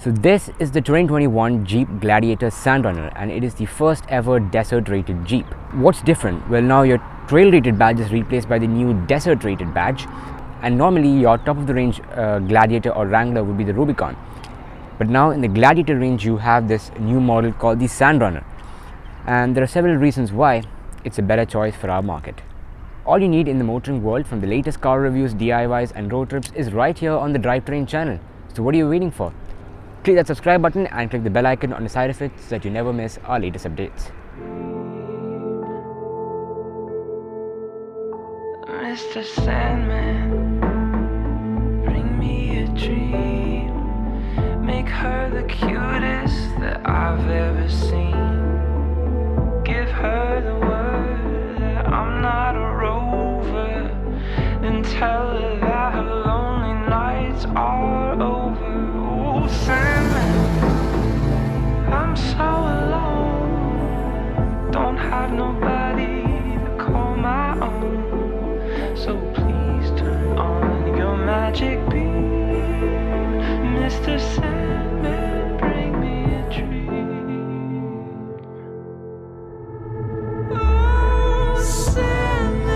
So this is the 2021 Jeep Gladiator Sand Runner, and it is the first ever desert rated Jeep. What's different? Well, now your trail rated badge is replaced by the new desert rated badge, and normally your top of the range Gladiator or Wrangler would be the Rubicon. But now in the Gladiator range you have this new model called the Sand Runner, and there are several reasons why it's a better choice for our market. All you need in the motoring world, from the latest car reviews, DIYs and road trips, is right here on the DRIVETERRAIN channel. So what are you waiting for? Click that subscribe button and click the bell icon on the side of it so that you never miss our latest updates. Mr. Sandman, bring me a dream. Make her the cutest that I've ever seen. Give her the word that I'm not a rover, and tell her that her lonely nights are over. Oh, Sandman, I'm so alone, don't have nobody to call my own. So please turn on your magic beam, Mr. Sandman, bring me a dream. Oh, Sandman,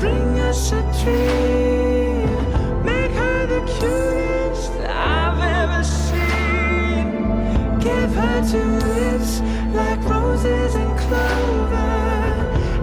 bring us a dream. Make her the cutest that I've ever seen. Give her two lips like roses and clover,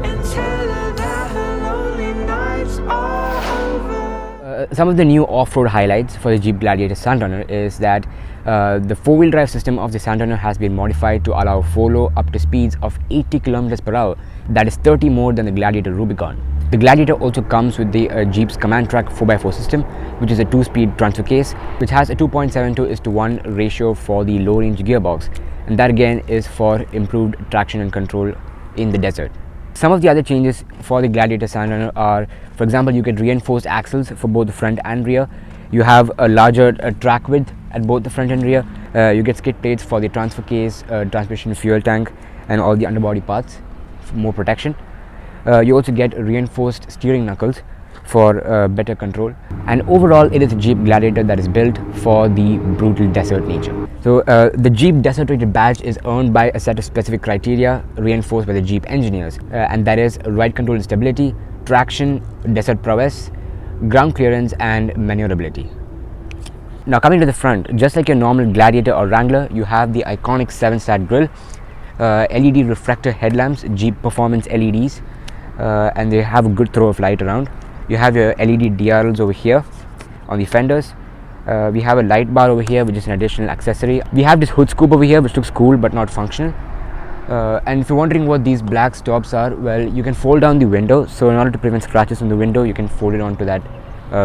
and tell her that her lonely nights are over. Some of the new off-road highlights for the Jeep Gladiator Sand Runner is that the four-wheel drive system of the Sand Runner has been modified to allow follow up to speeds of 80 km per hour. That is 30 more than the Gladiator Rubicon. The Gladiator also comes with the Jeep's Command Track 4x4 system, which is a 2-speed transfer case, which has a 2.72:1 ratio for the low-range gearbox, and that again is for improved traction and control in the desert. Some of the other changes for the Gladiator Sand Runner are, for example, you get reinforced axles for both the front and rear. You have a larger track width at both the front and rear. You get skid plates for the transfer case, transmission, fuel tank, and all the underbody parts for more protection. You also get reinforced steering knuckles for better control, and overall it is a Jeep Gladiator that is built for the brutal desert nature. So the Jeep desert rated badge is earned by a set of specific criteria reinforced by the Jeep engineers, and that is ride control and stability, traction, desert prowess, ground clearance and maneuverability. Now coming to the front, just like your normal Gladiator or Wrangler, you have the iconic 7-slat grille, LED reflector headlamps, Jeep performance LEDs, and they have a good throw of light around. You have your LED DRLs over here on the fenders. We have a light bar over here, which is an additional accessory. We have this hood scoop over here, which looks cool but not functional. And if you're wondering what these black stops are, well, you can fold down the window. So in order to prevent scratches on the window, you can fold it onto that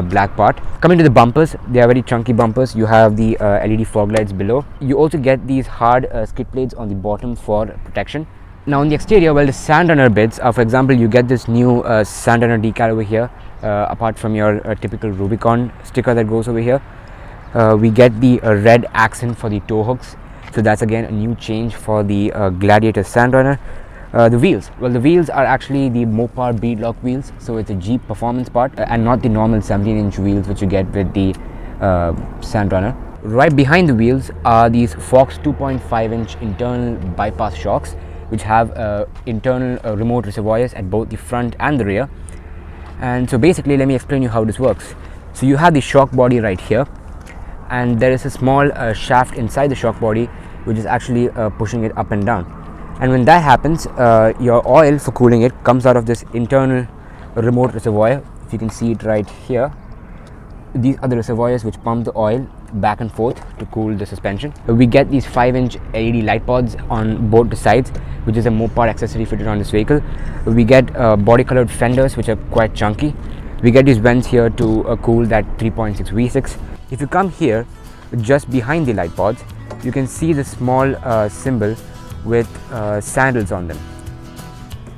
black part. Coming to the bumpers, they are very chunky bumpers. You have the LED fog lights below. You also get these hard skid plates on the bottom for protection. Now on the exterior, well, the Sand Runner bits are, for example, you get this new Sand Runner decal over here, apart from your typical Rubicon sticker that goes over here. We get the red accent for the tow hooks, so that's again a new change for the Gladiator Sand Runner. The wheels, well, the wheels are actually the Mopar beadlock wheels, so it's a Jeep performance part and not the normal 17-inch wheels which you get with the Sand Runner. Right behind the wheels are these Fox 2.5-inch internal bypass shocks, which have internal remote reservoirs at both the front and the rear. And so basically, let me explain you how this works. So you have the shock body right here, and there is a small shaft inside the shock body which is actually pushing it up and down. And when that happens, your oil for cooling it comes out of this internal remote reservoir. If you can see it right here, these are the reservoirs which pump the oil back and forth to cool the suspension. We get these 5-inch LED light pods on both the sides, which is a Mopar accessory fitted on this vehicle. We get body colored fenders which are quite chunky. We get these vents here to cool that 3.6 V6. If you come here, just behind the light pods, you can see the small symbol with sandals on them,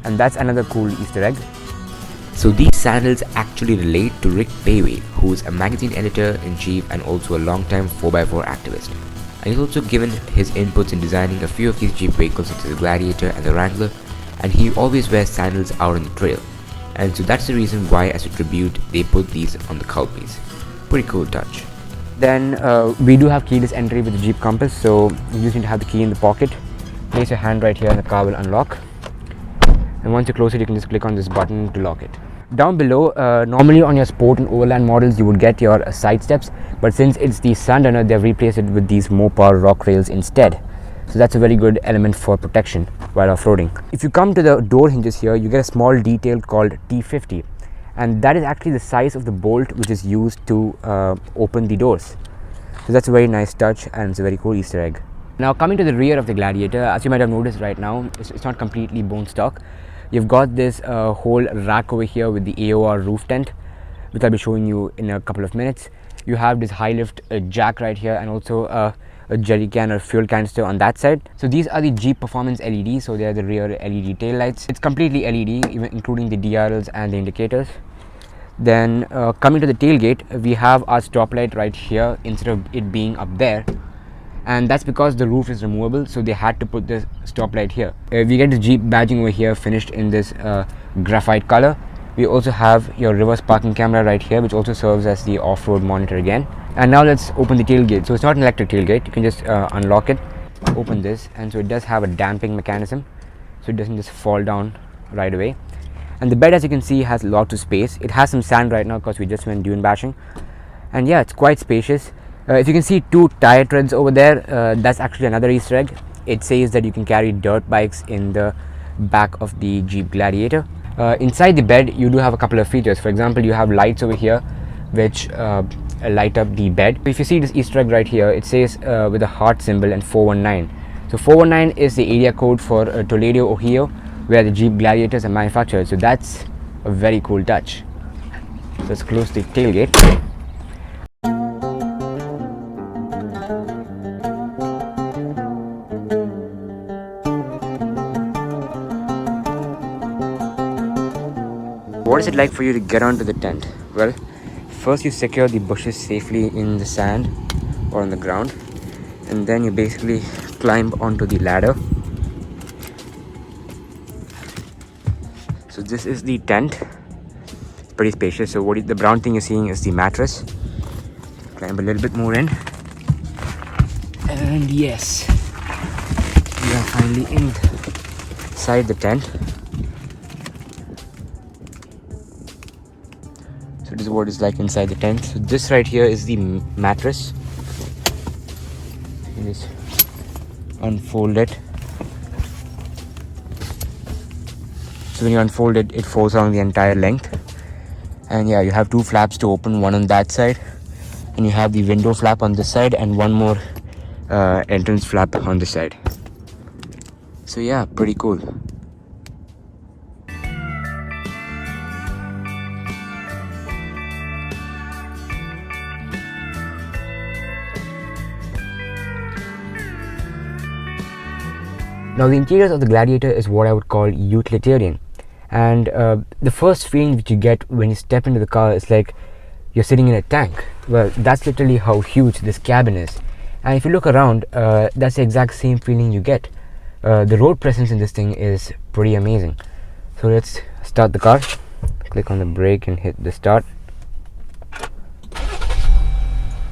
and that's another cool Easter egg. So these sandals actually relate to Rick Payway, who is a magazine editor-in-chief and also a long-time 4x4 activist. And he's also given his inputs in designing a few of these Jeep vehicles such as the Gladiator and the Wrangler, and he always wears sandals out on the trail. And so that's the reason why, as a tribute, they put these on the cowl piece. Pretty cool touch. Then we do have keyless entry with the Jeep Compass, so you just need to have the key in the pocket. Place your hand right here and the car will unlock. And once you close it, you can just click on this button to lock it. Down below, normally on your Sport and Overland models, you would get your side steps, but since it's the Sandrunner, they've replaced it with these Mopar rock rails instead. So that's a very good element for protection while off-roading. If you come to the door hinges here, you get a small detail called T50, and that is actually the size of the bolt which is used to open the doors. So that's a very nice touch, and it's a very cool Easter egg. Now coming to the rear of the Gladiator, as you might have noticed right now, it's not completely bone stock. You've got this whole rack over here with the AOR roof tent, which I'll be showing you in a couple of minutes. You have this high lift jack right here, and also a jerry can or fuel canister on that side. So these are the Jeep Performance LEDs, so they are the rear LED tail lights. It's completely LED, even including the DRLs and the indicators. Then coming to the tailgate, we have our stoplight right here instead of it being up there. And that's because the roof is removable, so they had to put this stoplight here. We get the Jeep badging over here finished in this graphite color. We also have your reverse parking camera right here, which also serves as the off-road monitor again. And now let's open the tailgate. So it's not an electric tailgate, you can just unlock it, open this, and so it does have a damping mechanism, so it doesn't just fall down right away. And the bed, as you can see, has lots of space. It has some sand right now because we just went dune bashing, and yeah, it's quite spacious. If you can see 2 tire treads over there, that's actually another Easter egg. It says that you can carry dirt bikes in the back of the Jeep Gladiator. Inside the bed, you do have a couple of features. For example, you have lights over here which light up the bed. If you see this Easter egg right here, it says with a heart symbol and 419. So 419 is the area code for Toledo, Ohio, where the Jeep Gladiators are manufactured. So that's a very cool touch. So let's close the tailgate. What is it like for you to get onto the tent? Well, first you secure the bushes safely in the sand or on the ground, and then you basically climb onto the ladder. So this is the tent. It's pretty spacious. So the brown thing you're seeing is the mattress. Climb a little bit more in, and yes, we are finally inside the tent. So this is what it's like inside the tent. So this right here is the mattress. You can just unfold it. So when you unfold it, it folds along the entire length. And yeah, you have 2 flaps to open, one on that side, and you have the window flap on this side, and one more entrance flap on this side. So yeah, pretty cool. Now the interiors of the Gladiator is what I would call utilitarian, and the first feeling that you get when you step into the car is like you're sitting in a tank. Well, that's literally how huge this cabin is, and if you look around, that's the exact same feeling you get. The road presence in this thing is pretty amazing. So let's start the car. Click on the brake and hit the start.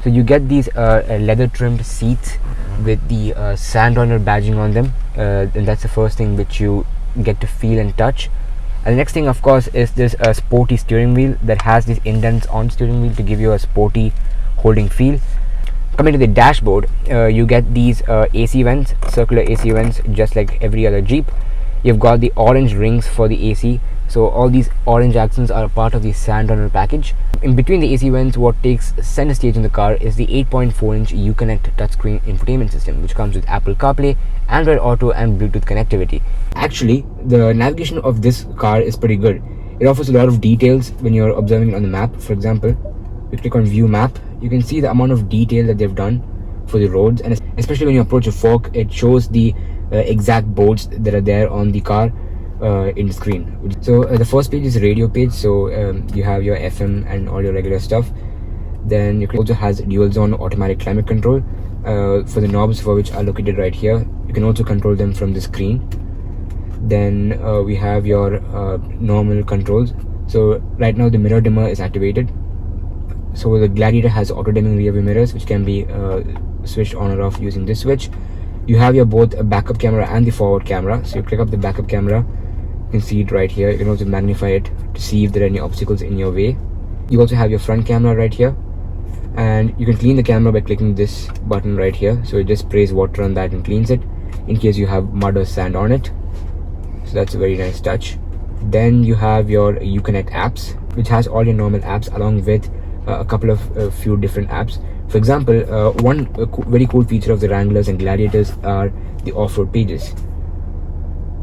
So you get these leather trimmed seats with the Sandrunner badging on them, and that's the first thing which you get to feel and touch. And the next thing, of course, is this sporty steering wheel that has these indents on steering wheel to give you a sporty holding feel. Coming to the dashboard, you get these AC vents, circular AC vents, just like every other Jeep. You've got the orange rings for the AC, so all these orange accents are a part of the Sandrunner package. In between the AC vents, what takes center stage in the car is the 8.4-inch Uconnect touchscreen infotainment system, which comes with Apple CarPlay, Android Auto and Bluetooth connectivity. Actually, the navigation of this car is pretty good. It offers a lot of details when you're observing it on the map. For example, you click on View Map, you can see the amount of detail that they've done for the roads, and especially when you approach a fork, it shows the exact boards that are there on the car in the screen. So the first page is a radio page, so you have your FM and all your regular stuff. Then it also has dual zone automatic climate control for the knobs, for which are located right here. You can also control them from the screen. Then we have your normal controls. So right now the mirror dimmer is activated. So the Gladiator has auto dimming rear view mirrors, which can be switched on or off using this switch. You have your both a backup camera and the forward camera. So you click up the backup camera, you can see it right here. You can also magnify it to see if there are any obstacles in your way. You also have your front camera right here, and you can clean the camera by clicking this button right here. So it just sprays water on that and cleans it in case you have mud or sand on it. So that's a very nice touch. Then you have your Uconnect apps, which has all your normal apps along with a couple of few different apps. For example, one very cool feature of the Wranglers and Gladiators are the off-road pages.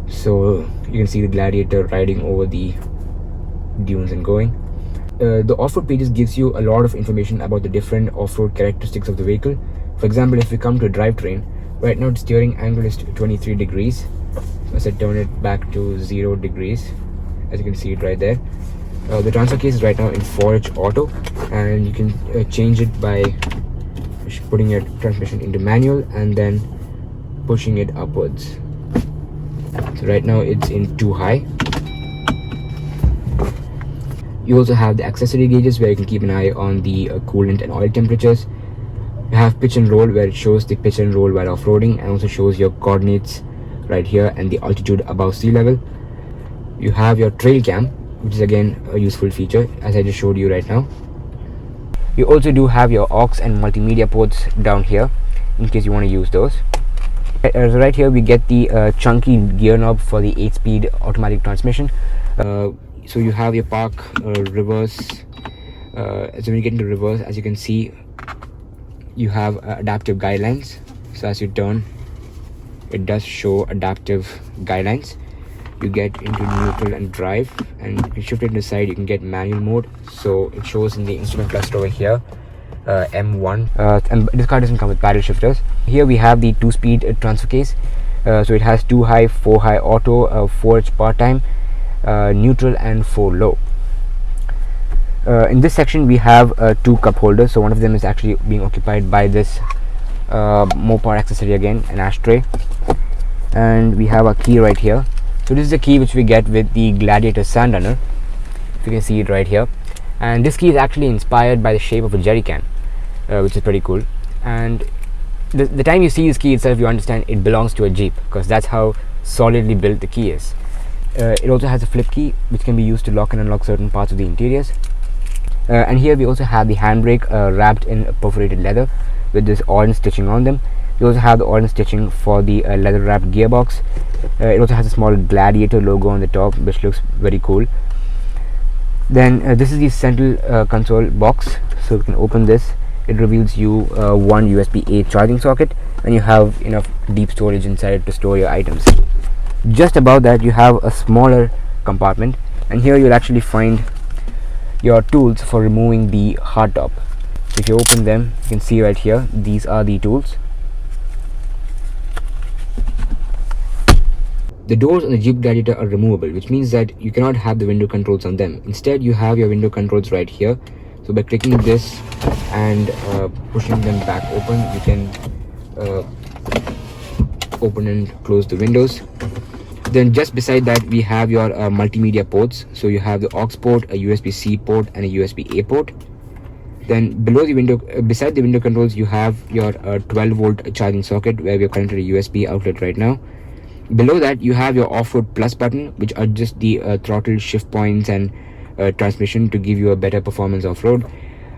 So you can see the Gladiator riding over the dunes and going. The off-road pages gives you a lot of information about the different off-road characteristics of the vehicle. For example, if we come to a drivetrain, right now the steering angle is 23 degrees. So I turn it back to 0 degrees, as you can see it right there. The transfer case is right now in 4H auto, and you can change it by putting your transmission into manual and then pushing it upwards. So right now it's in 2 high. You also have the accessory gauges where you can keep an eye on the coolant and oil temperatures. You have pitch and roll where it shows the pitch and roll while off-roading, and also shows your coordinates right here and the altitude above sea level. You have your trail cam, which is again a useful feature as I just showed you right now. You also do have your aux and multimedia ports down here in case you want to use those. Right here we get the chunky gear knob for the 8-speed automatic transmission. So you have your park, reverse. So when you get into reverse, as you can see, you have adaptive guidelines. So as you turn, it does show adaptive guidelines. You get into neutral and drive, and if you shift it to the side, you can get manual mode. So it shows in the instrument cluster over here, M1, and this car doesn't come with paddle shifters. Here we have the 2-speed transfer case. So it has 2 high, 4 high auto, 4H part-time, neutral and 4 low. In this section we have 2 cup holders. So one of them is actually being occupied by this Mopar accessory, again an ashtray, and we have a key right here. So this is the key which we get with the Gladiator Sand Runner, if you can see it right here, and this key is actually inspired by the shape of a jerry can, which is pretty cool. And the time you see this key itself, you understand it belongs to a Jeep, because that's how solidly built the key is. It also has a flip key which can be used to lock and unlock certain parts of the interiors. And here we also have the handbrake wrapped in perforated leather with this orange stitching on them. We also have the orange stitching for the leather wrapped gearbox. It also has a small Gladiator logo on the top, which looks very cool. Then this is the central console box. So you can open this. It reveals you one USB-A charging socket, and you have enough deep storage inside to store your items. Just above that you have a smaller compartment, and here you'll actually find your tools for removing the hardtop. If you open them, you can see right here, these are the tools. The doors on the Jeep Gladiator are removable, which means that you cannot have the window controls on them. Instead, you have your window controls right here. So by clicking this and pushing them back open, you can open and close the windows. Then just beside that we have your multimedia ports. So you have the aux port, a USB-C port and a USB-A port. Then below the window, beside the window controls, you have your 12-volt charging socket where we are connected to a USB outlet right now. Below that you have your off-road plus button, which adjusts the throttle, shift points and transmission to give you a better performance off-road.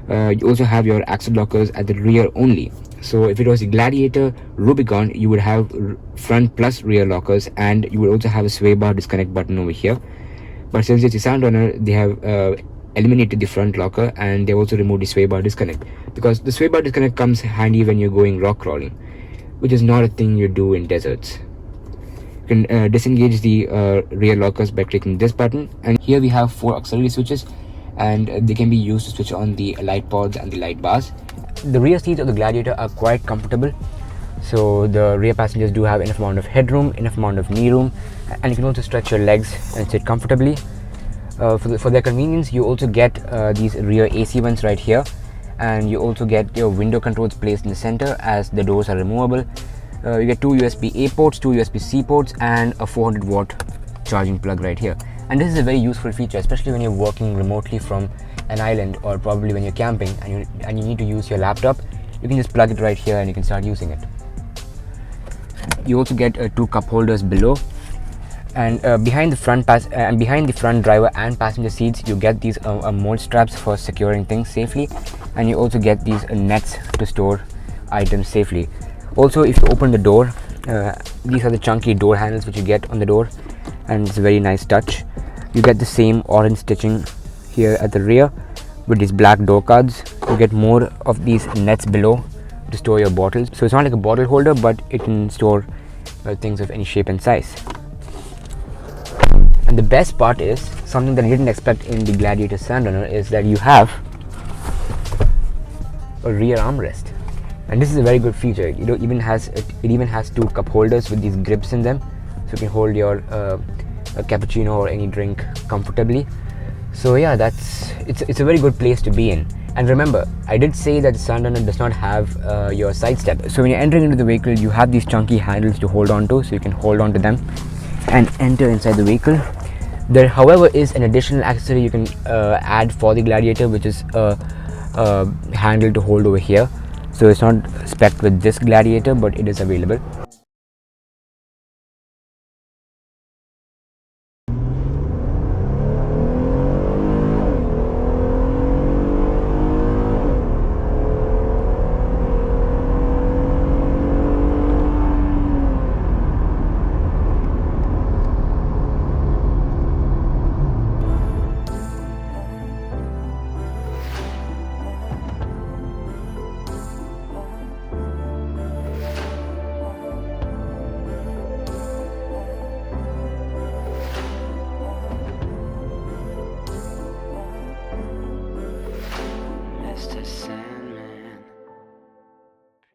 You also have your axle lockers at the rear only. So if it was a Gladiator Rubicon, you would have front plus rear lockers, and you would also have a sway bar disconnect button over here. But since it's a Sand Runner, they have eliminated the front locker, and they also removed the sway bar disconnect, because the sway bar disconnect comes handy when you're going rock crawling, which is not a thing you do in deserts. You can disengage the rear lockers by clicking this button, and here we have 4 auxiliary switches, and they can be used to switch on the light pods and the light bars. The rear seats of the Gladiator are quite comfortable, so the rear passengers do have enough amount of headroom, enough amount of knee room, and you can also stretch your legs and sit comfortably. For their convenience, you also get these rear AC vents right here, and you also get your window controls placed in the center as the doors are removable. You get 2 USB-A ports, 2 USB-C ports, and a 400-watt charging plug right here. And this is a very useful feature, especially when you're working remotely from an island, or probably when you're camping and you need to use your laptop, you can just plug it right here and you can start using it. You also get 2 cup holders below, and behind the front driver and passenger seats you get these mold straps for securing things safely, and you also get these nets to store items safely. Also, if you open the door, these are the chunky door handles which you get on the door, and it's a very nice touch. You get the same orange stitching here at the rear with these black door cards. You get more of these nets below to store your bottles, so it's not like a bottle holder, but it can store things of any shape and size. And the best part is, something that I didn't expect in the Gladiator Sand Runner, is that you have a rear armrest, and this is a very good feature. It even has 2 cup holders with these grips in them, so you can hold your a cappuccino or any drink comfortably. So yeah, it's a very good place to be in. And remember, I did say that the Sand Runner does not have your side step. So when you're entering into the vehicle, you have these chunky handles to hold on to, so you can hold on to them and enter inside the vehicle. There, however, is an additional accessory you can add for the Gladiator, which is a handle to hold over here. So it's not spec'd with this Gladiator, but it is available.